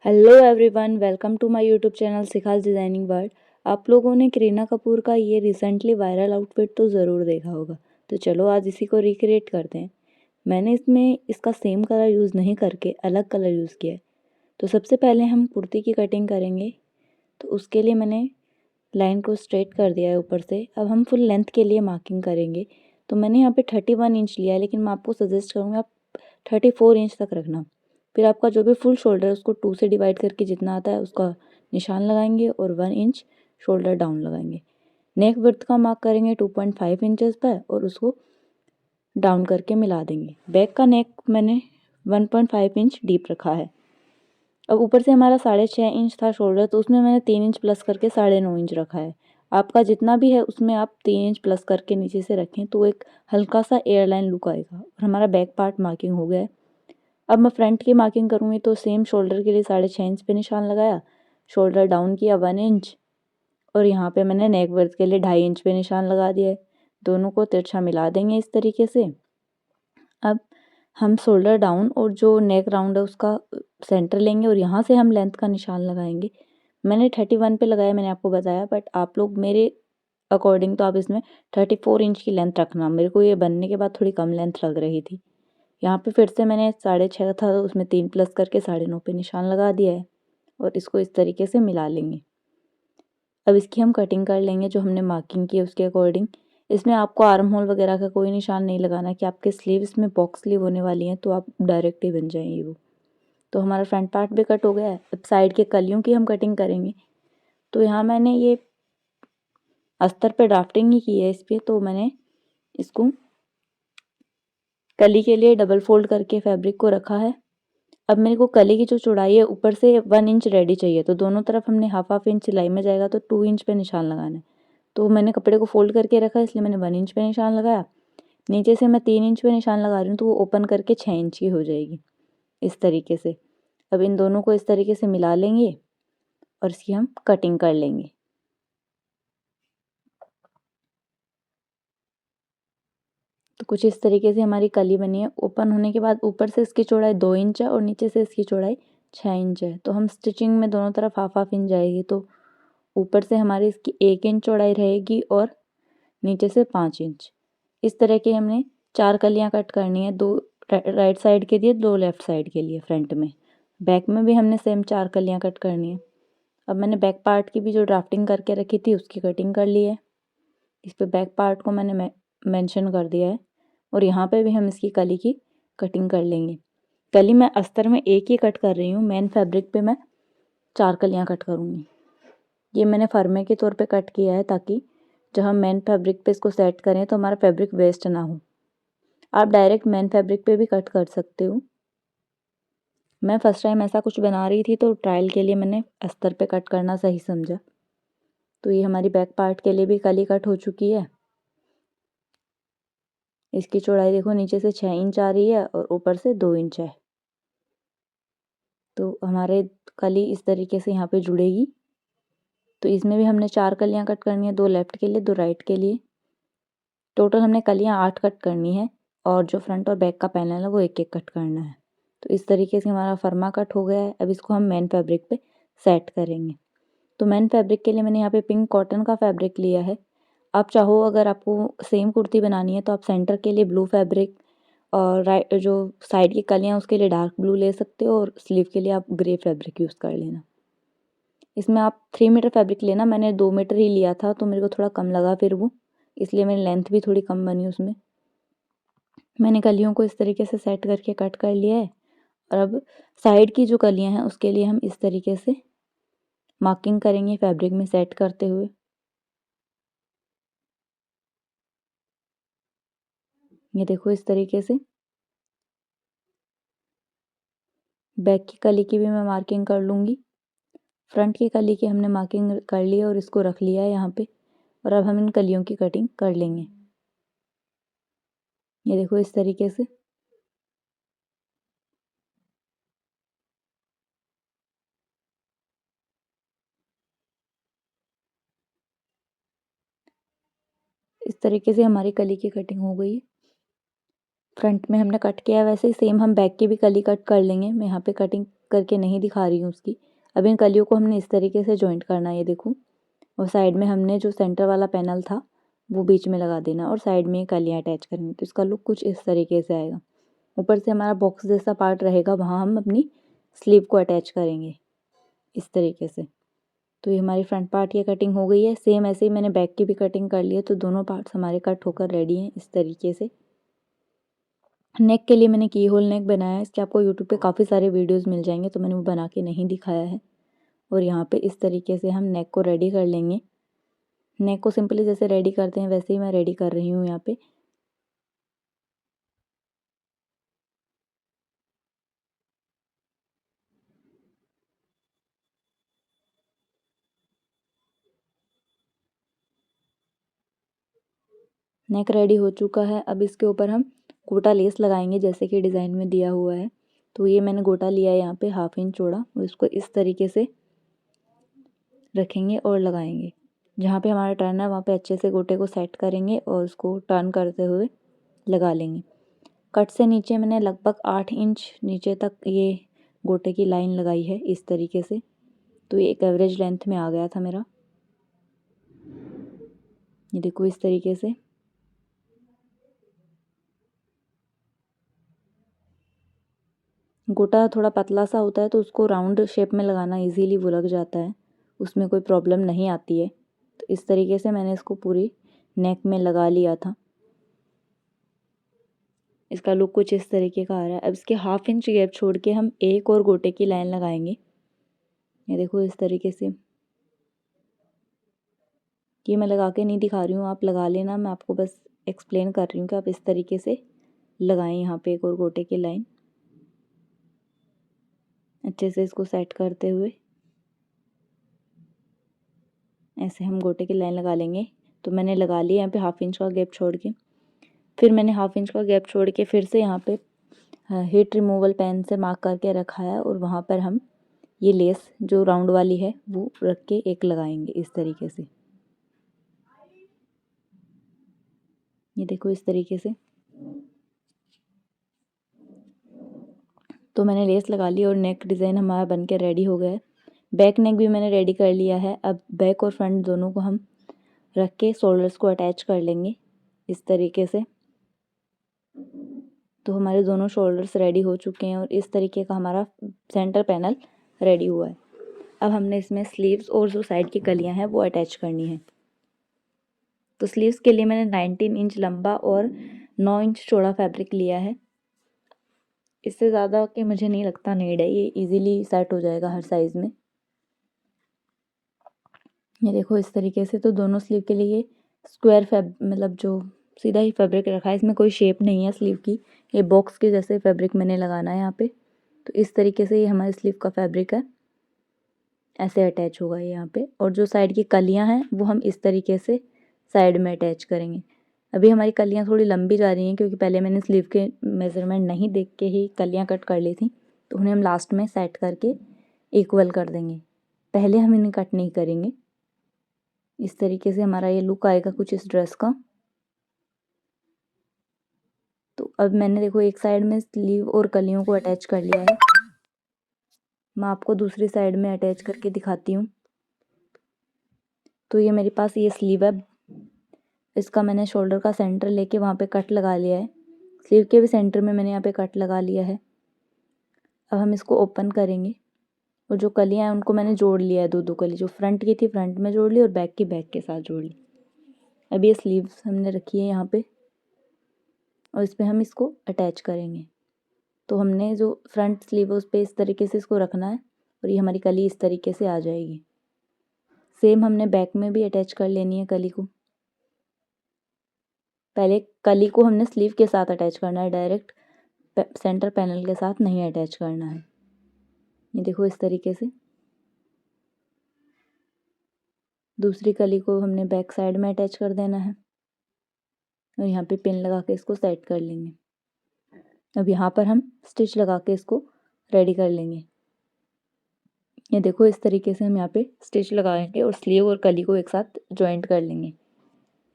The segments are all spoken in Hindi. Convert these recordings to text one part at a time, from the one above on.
Hello everyone, welcome to my YouTube channel Sikhal designing world. आप लोगों ने करीना कपूर का ये रिसेंटली वायरल आउटफिट तो ज़रूर देखा होगा। तो चलो आज इसी को रिक्रिएट करते हैं। मैंने इसमें इसका सेम कलर यूज़ नहीं करके अलग कलर यूज़ किया है। तो सबसे पहले हम कुर्ती की कटिंग करेंगे। तो उसके लिए मैंने लाइन को स्ट्रेट कर दिया है ऊपर से। अब हम फुल लेंथ के लिए मार्किंग करेंगे। तो मैंने यहाँ पे 31 इंच लिया है, लेकिन मैं आपको सजेस्ट करूँगी आप 34 इंच तक रखना। फिर आपका जो भी फुल शोल्डर है उसको 2 से डिवाइड करके जितना आता है उसका निशान लगाएंगे और 1 इंच शोल्डर डाउन लगाएंगे। नेक विड्थ का मार्क करेंगे 2.5 इंचेस पर और उसको डाउन करके मिला देंगे। बैक का नेक मैंने 1.5 इंच डीप रखा है। अब ऊपर से हमारा 6.5 इंच था शोल्डर, तो उसमें मैंने 3 इंच प्लस करके 9.5 इंच रखा है। आपका जितना भी है उसमें आप 3 इंच प्लस करके नीचे से रखें तो एक हल्का सा एयरलाइन लुक आएगा। और हमारा बैक पार्ट मार्किंग हो गया है। अब मैं फ्रंट की मार्किंग करूँगी तो सेम शोल्डर के लिए 6.5 इंच पे निशान लगाया, शोल्डर डाउन किया 1 इंच और यहाँ पे मैंने नेक वर्थ के लिए 2.5 इंच पे निशान लगा दिया है। दोनों को तिरछा मिला देंगे इस तरीके से। अब हम शोल्डर डाउन और जो नेक राउंड है उसका सेंटर लेंगे और यहाँ से हम लेंथ का निशान लगाएंगे। मैंने 31 पे लगाया, मैंने आपको बताया, बट आप लोग मेरे अकॉर्डिंग तो आप इसमें 34 इंच की लेंथ रखना। मेरे को ये बनने के बाद थोड़ी कम लेंथ लग रही थी। यहाँ पे फिर से मैंने 6.5 था तो उसमें 3 प्लस करके 9.5 पे निशान लगा दिया है और इसको इस तरीके से मिला लेंगे। अब इसकी हम कटिंग कर लेंगे जो हमने मार्किंग की है उसके अकॉर्डिंग। इसमें आपको आर्म होल वगैरह का कोई निशान नहीं लगाना कि आपके स्लीव इसमें बॉक्स स्लीव होने वाली हैं तो आप डायरेक्ट ही बन जाएंगे वो। तो हमारा फ्रंट पार्ट भी कट हो गया है। अब साइड के कलियों की हम कटिंग करेंगे। तो यहाँ मैंने ये अस्तर पे ड्राफ्टिंग ही की है इस पर, तो मैंने इसको कली के लिए डबल फोल्ड करके फैब्रिक को रखा है। अब मेरे को कली की जो चौड़ाई है ऊपर से 1 इंच रेडी चाहिए, तो दोनों तरफ हमने हाफ इंच सिलाई में जाएगा तो 2 इंच पे निशान लगाना है। तो मैंने कपड़े को फोल्ड करके रखा इसलिए मैंने 1 इंच पे निशान लगाया। नीचे से मैं 3 इंच पे निशान लगा रही हूँ तो वो ओपन करके 6 इंच की हो जाएगी इस तरीके से। अब इन दोनों को इस तरीके से मिला लेंगे और इसकी हम कटिंग कर लेंगे। तो कुछ इस तरीके से हमारी कली बनी है। ओपन होने के बाद ऊपर से इसकी चौड़ाई 2 इंच है और नीचे से इसकी चौड़ाई 6 इंच है। तो हम स्टिचिंग में दोनों तरफ हाफ इंच जाएगी, तो ऊपर से हमारी इसकी 1 इंच चौड़ाई रहेगी और नीचे से 5 इंच। इस तरह की हमने 4 कलियां कट करनी है, 2 राइट साइड के लिए, 2 लेफ्ट साइड के लिए फ्रंट में। बैक में भी हमने सेम 4 कलियां कट करनी है। अब मैंने बैक पार्ट की भी जो ड्राफ्टिंग करके रखी थी उसकी कटिंग कर ली है। इस पे बैक पार्ट को मैंने मेंशन कर दिया है और यहाँ पे भी हम इसकी कली की कटिंग कर लेंगे। कली मैं अस्तर में एक ही कट कर रही हूँ, मेन फैब्रिक पे मैं 4 कलियाँ कट करूँगी। ये मैंने फरमे के तौर पे कट किया है ताकि जब हम मेन फैब्रिक पे इसको सेट करें तो हमारा फैब्रिक वेस्ट ना हो। आप डायरेक्ट मेन फैब्रिक पे भी कट कर सकते हो। मैं फर्स्ट टाइम ऐसा कुछ बना रही थी तो ट्रायल के लिए मैंने अस्तर पे कट करना सही समझा। तो ये हमारी बैक पार्ट के लिए भी कली कट हो चुकी है। इसकी चौड़ाई देखो नीचे से 6 इंच आ रही है और ऊपर से 2 इंच है। तो हमारे कली इस तरीके से यहाँ पे जुड़ेगी। तो इसमें भी हमने 4 कलियाँ कट करनी है, 2 लेफ्ट के लिए, 2 राइट के लिए। टोटल हमने कलियाँ 8 कट करनी है और जो फ्रंट और बैक का पैनल है वो एक एक कट करना है। तो इस तरीके से हमारा फर्मा कट हो गया है। अब इसको हम मेन फैब्रिक पे सेट करेंगे। तो मेन फैब्रिक के लिए मैंने यहाँ पे पिंक कॉटन का फैब्रिक लिया है। आप चाहो अगर आपको सेम कुर्ती बनानी है तो आप सेंटर के लिए ब्लू फैब्रिक और राइट जो साइड की कलियाँ उसके लिए डार्क ब्लू ले सकते हो और स्लीव के लिए आप ग्रे फैब्रिक यूज़ कर लेना। इसमें आप 3 मीटर फैब्रिक लेना, मैंने 2 मीटर ही लिया था तो मेरे को थोड़ा कम लगा फिर वो, इसलिए मेरी लेंथ भी थोड़ी कम बनी उसमें। मैंने कलियों को इस तरीके से सेट करके कट कर लिया है और अब साइड की जो कलियाँ हैं उसके लिए हम इस तरीके से मार्किंग करेंगे फैब्रिक में सेट करते हुए। ये देखो इस तरीके से। बैक की कली की भी मैं मार्किंग कर लूँगी। फ्रंट की कली की हमने मार्किंग कर ली है और इसको रख लिया है यहाँ पे। और अब हम इन कलियों की कटिंग कर लेंगे। ये देखो इस तरीके से। इस तरीके से हमारी कली की कटिंग हो गई है। फ्रंट में हमने कट किया है वैसे ही सेम हम बैक की भी कली कट कर लेंगे। मैं यहाँ पे कटिंग करके नहीं दिखा रही हूँ उसकी। अब इन कलियों को हमने इस तरीके से जॉइंट करना है, ये देखो। और साइड में हमने जो सेंटर वाला पैनल था वो बीच में लगा देना और साइड में ये कलियाँ अटैच करेंगे। तो इसका लुक कुछ इस तरीके से आएगा। ऊपर से हमारा बॉक्स जैसा पार्ट रहेगा, वहाँ हम अपनी स्लीव को अटैच करेंगे इस तरीके से। तो ये हमारी फ्रंट पार्ट की कटिंग हो गई है। सेम ऐसे ही मैंने बैक की भी कटिंग कर ली है। तो दोनों पार्ट्स हमारे कट होकर रेडी हैं इस तरीके से। नेक के लिए मैंने की होल नेक बनाया है। इसके आपको यूट्यूब पे काफ़ी सारे वीडियोस मिल जाएंगे, तो मैंने वो बना के नहीं दिखाया है। और यहाँ पे इस तरीके से हम नेक को रेडी कर लेंगे। नेक को सिंपली जैसे रेडी करते हैं वैसे ही मैं रेडी कर रही हूँ यहाँ पे। नेक रेडी हो चुका है। अब इसके ऊपर हम गोटा लेस लगाएंगे जैसे कि डिज़ाइन में दिया हुआ है। तो ये मैंने गोटा लिया है यहाँ पे 1/2 इंच चौड़ा, और इसको इस तरीके से रखेंगे और लगाएंगे। जहाँ पे हमारा टर्न है वहाँ पे अच्छे से गोटे को सेट करेंगे और उसको टर्न करते हुए लगा लेंगे। कट से नीचे मैंने लगभग 8 इंच नीचे तक ये गोटे की लाइन लगाई है इस तरीके से। तो ये एक एवरेज लेंथ में आ गया था मेरा। ये देखो इस तरीके से। गोटा थोड़ा पतला सा होता है तो उसको राउंड शेप में लगाना इजीली वो लग जाता है, उसमें कोई प्रॉब्लम नहीं आती है। तो इस तरीके से मैंने इसको पूरी नेक में लगा लिया था। इसका लुक कुछ इस तरीके का आ रहा है। अब इसके 1/2 इंच गैप छोड़ के हम एक और गोटे की लाइन लगाएंगे। ये देखो इस तरीके से। ये मैं लगा के नहीं दिखा रही हूँ, आप लगा लेना, मैं आपको बस एक्सप्लेन कर रही हूँ कि आप इस तरीके से लगाएं यहाँ पे एक और गोटे की लाइन। अच्छे से इसको सेट करते हुए ऐसे हम गोटे की लाइन लगा लेंगे। तो मैंने लगा लिया यहाँ पे 1/2 इंच का गैप छोड़ के। फिर मैंने 1/2 इंच का गैप छोड़ के फिर से यहाँ पे हीट रिमूवल पेन से मार्क करके रखा है, और वहाँ पर हम ये लेस जो राउंड वाली है वो रख के एक लगाएंगे इस तरीके से। ये देखो इस तरीके से। तो मैंने लेस लगा ली और नेक डिज़ाइन हमारा बन के रेडी हो गया है। बैक नेक भी मैंने रेडी कर लिया है। अब बैक और फ्रंट दोनों को हम रख के शोल्डर्स को अटैच कर लेंगे इस तरीके से। तो हमारे दोनों शोल्डर्स रेडी हो चुके हैं और इस तरीके का हमारा सेंटर पैनल रेडी हुआ है। अब हमने इसमें स्लीव्स और जो साइड की कलियां हैं वो अटैच करनी है। तो स्लीव्स के लिए मैंने 19 इंच लंबा और 9 इंच चौड़ा फैब्रिक लिया है। इससे ज़्यादा कि मुझे नहीं लगता नीड है, ये इजीली सेट हो जाएगा हर साइज़ में। ये देखो इस तरीके से। तो दोनों स्लीव के लिए स्क्वायर मतलब जो सीधा ही फैब्रिक रखा है, इसमें कोई शेप नहीं है स्लीव की। ये बॉक्स के जैसे फैब्रिक मैंने लगाना है यहाँ पे। तो इस तरीके से ये हमारे स्लीव का फैब्रिक है, ऐसे अटैच होगा ये यहाँ पे। और जो साइड की कलियाँ हैं वो हम इस तरीके से साइड में अटैच करेंगे। अभी हमारी कलियाँ थोड़ी लंबी जा रही हैं क्योंकि पहले मैंने स्लीव के मेज़रमेंट नहीं देख के ही कलियाँ कट कर ली थी। तो उन्हें हम लास्ट में सेट करके इक्वल कर देंगे, पहले हम इन्हें कट नहीं करेंगे। इस तरीके से हमारा ये लुक आएगा कुछ इस ड्रेस का। तो अब मैंने देखो एक साइड में स्लीव और कलियों को अटैच कर लिया है। मैं आपको दूसरी साइड में अटैच करके दिखाती हूँ। तो ये मेरे पास ये स्लीव है, इसका मैंने शोल्डर का सेंटर लेके वहाँ पे कट लगा लिया है। स्लीव के भी सेंटर में मैंने यहाँ पे कट लगा लिया है। अब हम इसको ओपन करेंगे और जो कलियाँ हैं उनको मैंने जोड़ लिया है। दो कली जो फ्रंट की थी फ्रंट में जोड़ ली और बैक की बैक के साथ जोड़ ली। अब ये स्लीव्स हमने रखी है यहाँ पे और इस पर हम इसको अटैच करेंगे। तो हमने जो फ्रंट स्लीव है उस पर इस तरीके से इसको रखना है और ये हमारी कली इस तरीके से आ जाएगी। सेम हमने बैक में भी अटैच कर लेनी है कली को। पहले कली को हमने स्लीव के साथ अटैच करना है, डायरेक्ट सेंटर पैनल के साथ नहीं अटैच करना है। ये देखो इस तरीके से। दूसरी कली को हमने बैक साइड में अटैच कर देना है और यहाँ पे पिन लगा के इसको सेट कर लेंगे। अब यहाँ पर हम स्टिच लगा के इसको रेडी कर लेंगे। ये देखो इस तरीके से हम यहाँ पे स्टिच लगाएंगे और स्लीव और कली को एक साथ जॉइंट कर लेंगे।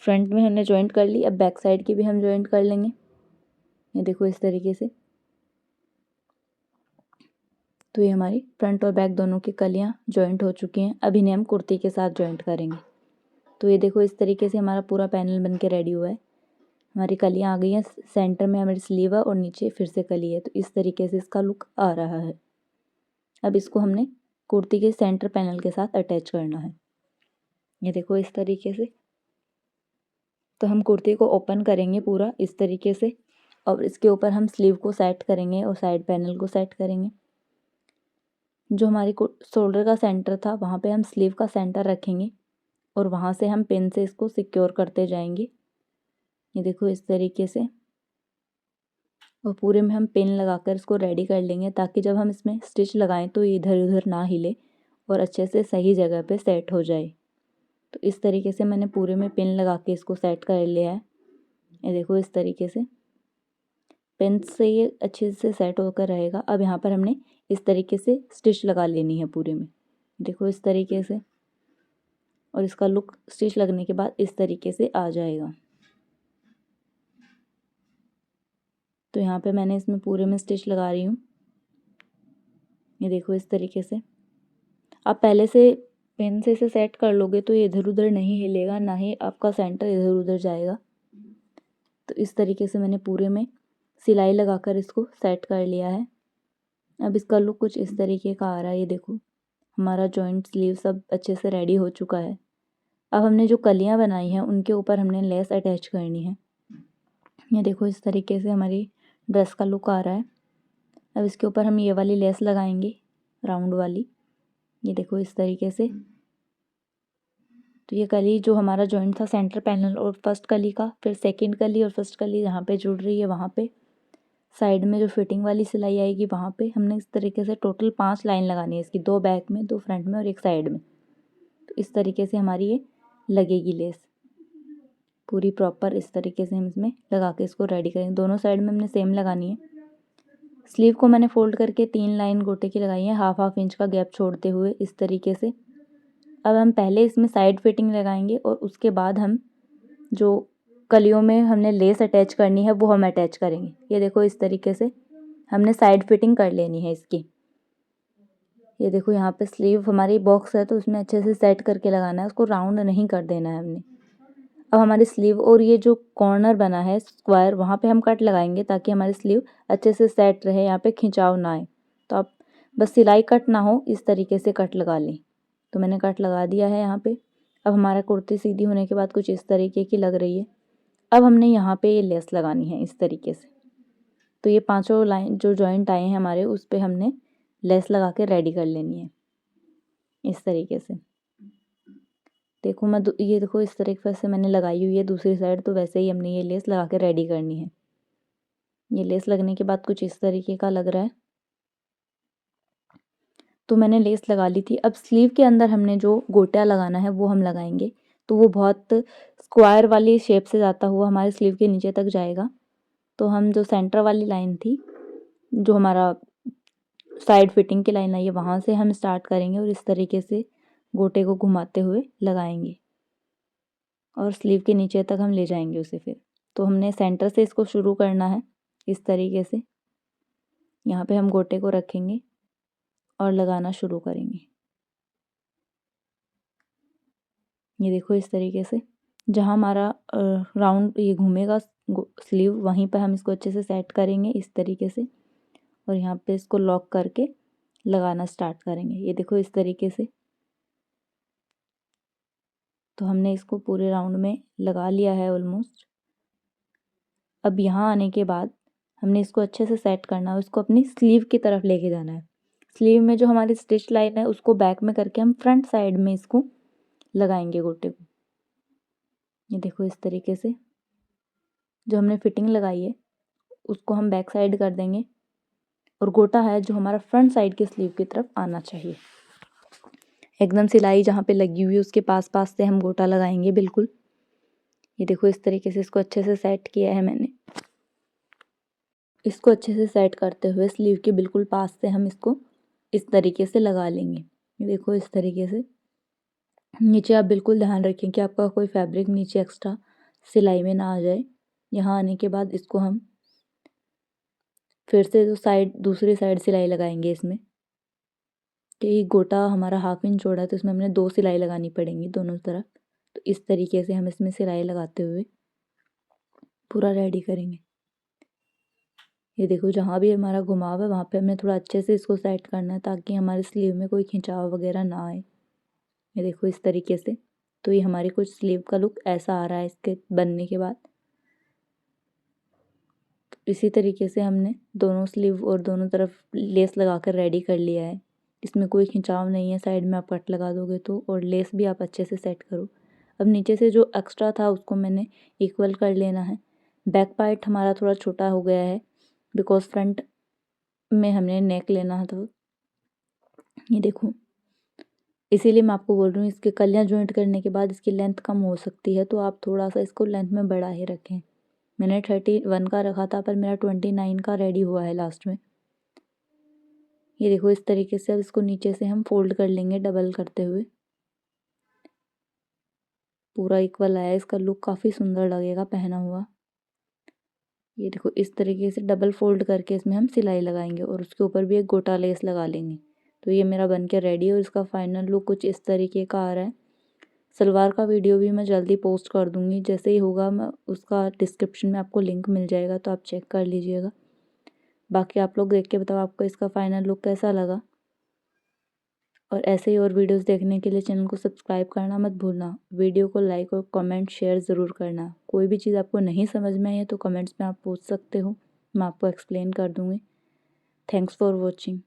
फ्रंट में हमने जॉइंट कर ली, अब बैक साइड की भी हम जॉइंट कर लेंगे। ये देखो इस तरीके से। तो ये हमारी फ्रंट और बैक दोनों की कलियाँ जॉइंट हो चुकी हैं। अब इन्हें हम कुर्ती के साथ जॉइंट करेंगे। तो ये देखो इस तरीके से हमारा पूरा पैनल बन के रेडी हुआ है। हमारी कलियाँ आ गई हैं, सेंटर में हमारी स्लीव है और नीचे फिर से कली है। तो इस तरीके से इसका लुक आ रहा है। अब इसको हमने कुर्ती के सेंटर पैनल के साथ अटैच करना है। ये देखो इस तरीके से। तो हम कुर्ती को ओपन करेंगे पूरा इस तरीके से और इसके ऊपर हम स्लीव को सेट करेंगे और साइड पैनल को सेट करेंगे। जो हमारी शोल्डर का सेंटर था वहाँ पे हम स्लीव का सेंटर रखेंगे और वहाँ से हम पिन से इसको सिक्योर करते जाएंगे। ये देखो इस तरीके से। और पूरे में हम पिन लगाकर इसको रेडी कर लेंगे ताकि जब हम इसमें स्टिच लगाएं तो ये इधर उधर ना हिले और अच्छे से सही जगह पे सेट हो जाए। तो इस तरीके से मैंने पूरे में पिन लगा के इसको सेट कर लिया है। ये देखो इस तरीके से पिन से ये अच्छे से सेट होकर रहेगा। अब यहाँ पर हमने इस तरीके से स्टिच लगा लेनी है पूरे में। देखो इस तरीके से। और इसका लुक स्टिच लगने के बाद इस तरीके से आ जाएगा। तो यहाँ पे मैंने इसमें पूरे में स्टिच लगा रही हूँ। ये देखो इस तरीके से। आप पहले से पेन से इसे सेट कर लोगे तो ये इधर उधर नहीं हिलेगा, ना ही आपका सेंटर इधर उधर जाएगा। तो इस तरीके से मैंने पूरे में सिलाई लगाकर इसको सेट कर लिया है। अब इसका लुक कुछ इस तरीके का आ रहा है। ये देखो हमारा जॉइंट स्लीव सब अच्छे से रेडी हो चुका है। अब हमने जो कलियां बनाई हैं उनके ऊपर हमने लेस अटैच करनी है। ये देखो इस तरीके से हमारी ड्रेस का लुक आ रहा है। अब इसके ऊपर हम ये वाली लेस लगाएंगे, राउंड वाली। ये देखो इस तरीके से। तो ये कली जो हमारा जॉइंट था सेंटर पैनल और फर्स्ट कली का, फिर सेकंड कली और फर्स्ट कली जहाँ पे जुड़ रही है वहाँ पे साइड में जो फिटिंग वाली सिलाई आएगी वहाँ पे हमने इस तरीके से टोटल 5 लाइन लगानी है इसकी, 2 बैक में, 2 फ्रंट में और 1 साइड में। तो इस तरीके से हमारी ये लगेगी लेस पूरी प्रॉपर। इस तरीके से हम इसमें लगा के इसको रेडी करेंगे। दोनों साइड में हमने सेम लगानी है। स्लीव को मैंने फोल्ड करके 3 लाइन गोटे की लगाई है, हाफ इंच का गैप छोड़ते हुए इस तरीके से। अब हम पहले इसमें साइड फिटिंग लगाएंगे और उसके बाद हम जो कलियों में हमने लेस अटैच करनी है वो हम अटैच करेंगे। ये देखो इस तरीके से हमने साइड फिटिंग कर लेनी है इसकी। ये देखो यहाँ पे स्लीव हमारी बॉक्स है तो उसमें अच्छे से सेट करके लगाना है, उसको राउंड नहीं कर देना है हमने। अब हमारी स्लीव और ये जो कॉर्नर बना है स्क्वायर वहाँ पे हम कट लगाएंगे ताकि हमारी स्लीव अच्छे से सेट रहे, यहाँ पे खिंचाव ना आए। तो आप बस सिलाई कट ना हो इस तरीके से कट लगा लें। तो मैंने कट लगा दिया है यहाँ पे। अब हमारा कुर्ती सीधी होने के बाद कुछ इस तरीके की लग रही है। अब हमने यहाँ पे ये लेस लगानी है इस तरीके से। तो ये 5 लाइन जो जॉइंट आए हैं हमारे उस पे हमने लेस लगा के रेडी कर लेनी है इस तरीके से। देखो ये देखो इस तरीके से मैंने लगाई हुई है दूसरी साइड, तो वैसे ही हमने ये लेस लगा के रेडी करनी है। ये लेस लगने के बाद कुछ इस तरीके का लग रहा है। तो मैंने लेस लगा ली थी। अब स्लीव के अंदर हमने जो गोटा लगाना है वो हम लगाएंगे। तो वो बहुत स्क्वायर वाली शेप से जाता हुआ हमारे स्लीव के नीचे तक जाएगा। तो हम जो सेंटर वाली लाइन थी, जो हमारा साइड फिटिंग की लाइन आई है, वहाँ से हम स्टार्ट करेंगे और इस तरीके से गोटे को घुमाते हुए लगाएंगे और स्लीव के नीचे तक हम ले जाएंगे उसे। फिर तो हमने सेंटर से इसको शुरू करना है इस तरीके से। यहाँ पे हम गोटे को रखेंगे और लगाना शुरू करेंगे। ये देखो इस तरीके से जहाँ हमारा राउंड ये घूमेगा स्लीव, वहीं पर हम इसको अच्छे से सेट करेंगे इस तरीके से और यहाँ पे इसको लॉक करके लगाना स्टार्ट करेंगे। ये देखो इस तरीके से। तो हमने इसको पूरे राउंड में लगा लिया है ऑलमोस्ट। अब यहाँ आने के बाद हमने इसको अच्छे से सेट करना है, उसको अपनी स्लीव की तरफ लेके जाना है। स्लीव में जो हमारी स्टिच लाइन है उसको बैक में करके हम फ्रंट साइड में इसको लगाएंगे गोटे को। ये देखो इस तरीके से जो हमने फिटिंग लगाई है उसको हम बैक साइड कर देंगे और गोटा है जो हमारा फ्रंट साइड के स्लीव की तरफ आना चाहिए। एकदम सिलाई जहाँ पे लगी हुई है उसके पास पास से हम गोटा लगाएंगे बिल्कुल। ये देखो इस तरीके से इसको अच्छे से सेट किया है मैंने। इसको अच्छे से सेट करते हुए स्लीव के बिल्कुल पास से हम इसको इस तरीके से लगा लेंगे। ये देखो इस तरीके से। नीचे आप बिल्कुल ध्यान रखें कि आपका कोई फैब्रिक नीचे एक्स्ट्रा सिलाई में ना आ जाए। यहाँ आने के बाद इसको हम फिर से जो साइड दूसरी साइड सिलाई लगाएंगे इसमें। क्योंकि गोटा हमारा 1/2 इंच चौड़ा है तो इसमें हमने 2 सिलाई लगानी पड़ेंगी दोनों तरफ। तो इस तरीके से हम इसमें सिलाई लगाते हुए पूरा रेडी करेंगे। ये देखो जहाँ भी हमारा घुमाव है वहाँ पे हमें थोड़ा अच्छे से इसको सेट करना है ताकि हमारे स्लीव में कोई खिंचाव वगैरह ना आए। ये देखो इस तरीके से। तो ये हमारी कुछ स्लीव का लुक ऐसा आ रहा है इसके बनने के बाद। तो इसी तरीके से हमने दोनों स्लीव और दोनों तरफ लेस लगा कर रेडी कर लिया है। इसमें कोई खिंचाव नहीं है, साइड में आप कट लगा दोगे तो, और लेस भी आप अच्छे से सेट करो। अब नीचे से जो एक्स्ट्रा था उसको मैंने इक्वल कर लेना है। बैक पार्ट हमारा थोड़ा छोटा हो गया है बिकॉज फ्रंट में हमने नेक लेना है। तो ये देखो इसीलिए मैं आपको बोल रही हूँ इसके कलियाँ जॉइंट करने के बाद इसकी लेंथ कम हो सकती है, तो आप थोड़ा सा इसको लेंथ में बढ़ा ही रखें। मैंने 31 का रखा था पर मेरा 29 का रेडी हुआ है लास्ट में। ये देखो इस तरीके से अब इसको नीचे से हम फोल्ड कर लेंगे डबल करते हुए। पूरा इक्वल आया, इसका लुक काफ़ी सुंदर लगेगा पहना हुआ। ये देखो इस तरीके से डबल फोल्ड करके इसमें हम सिलाई लगाएंगे और उसके ऊपर भी एक गोटा लेस लगा लेंगे। तो ये मेरा बन के रेडी है और इसका फाइनल लुक कुछ इस तरीके का आ रहा है। सलवार का वीडियो भी मैं जल्दी पोस्ट कर दूँगी, जैसे ही होगा मैं उसका डिस्क्रिप्शन में आपको लिंक मिल जाएगा तो आप चेक कर लीजिएगा। बाकी आप लोग देख के बताओ आपको इसका फाइनल लुक कैसा लगा। और ऐसे ही और वीडियोस देखने के लिए चैनल को सब्सक्राइब करना मत भूलना। वीडियो को लाइक और कमेंट शेयर ज़रूर करना। कोई भी चीज़ आपको नहीं समझ में आई है तो कमेंट्स में आप पूछ सकते हो, मैं आपको एक्सप्लेन कर दूँगी। Thanks for watching.